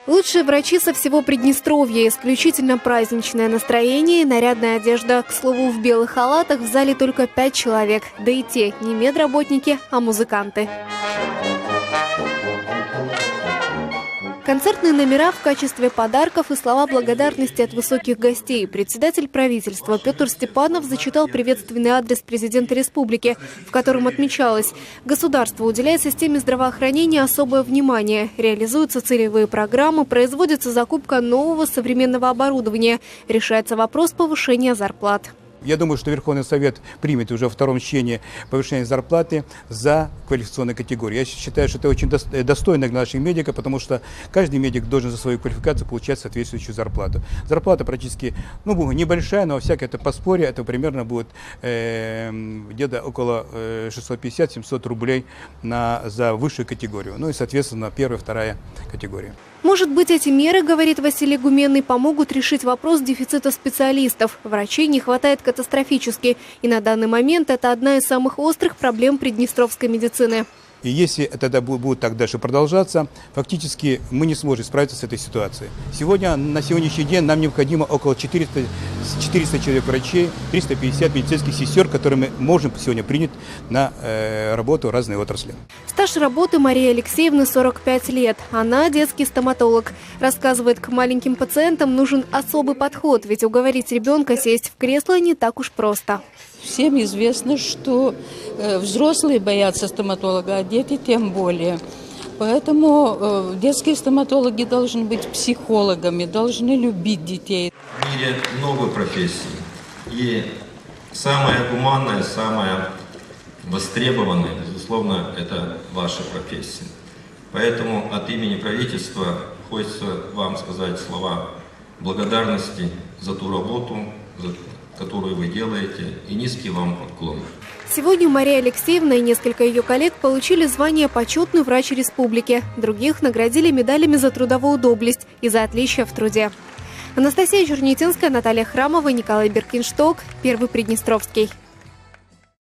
Лучшие врачи со всего Приднестровья. Исключительно праздничное настроение и нарядная одежда. К слову, в белых халатах в зале только 5 человек. Да и те не медработники, а музыканты. Концертные номера в качестве подарков и слова благодарности от высоких гостей. Председатель правительства Петр Степанов зачитал приветственный адрес президента республики, в котором отмечалось: государство уделяет системе здравоохранения особое внимание, реализуются целевые программы, производится закупка нового современного оборудования, решается вопрос повышения зарплат. Я думаю, что Верховный Совет примет уже во втором чтении повышение зарплаты за квалификационные категории. Я считаю, что это очень достойно для наших медиков, потому что каждый медик должен за свою квалификацию получать соответствующую зарплату. Зарплата практически, небольшая, но во всякое это подспорье, это примерно будет где-то около 650-700 рублей за высшую категорию. Ну и, соответственно, первая, вторая категория. Может быть, эти меры, говорит Василий Гуменный, помогут решить вопрос дефицита специалистов. Врачей не хватает катастрофически. И на данный момент это одна из самых острых проблем приднестровской медицины. И если это будет так дальше продолжаться, фактически мы не сможем справиться с этой ситуацией. На сегодняшний день нам необходимо около 400 человек врачей, 350 медицинских сестер, которые мы можем сегодня принять на работу в разные отрасли. Стаж работы Марии Алексеевны 45 лет. Она детский стоматолог. Рассказывает, к маленьким пациентам нужен особый подход, ведь уговорить ребенка сесть в кресло не так уж просто. Всем известно, что взрослые боятся стоматолога, а дети тем более. Поэтому детские стоматологи должны быть психологами, должны любить детей. В мире много профессий. И самая гуманная, самая востребованная, безусловно, это ваша профессия. Поэтому от имени правительства хочется вам сказать слова благодарности за ту работу, которую вы делаете, и низкий вам поклон. Сегодня Мария Алексеевна и несколько ее коллег получили звание «Почетный врач республики». Других наградили медалями за трудовую доблесть и за отличие в труде. Анастасия Чернетинская, Наталья Храмова, Николай Беркиншток, Первый Приднестровский.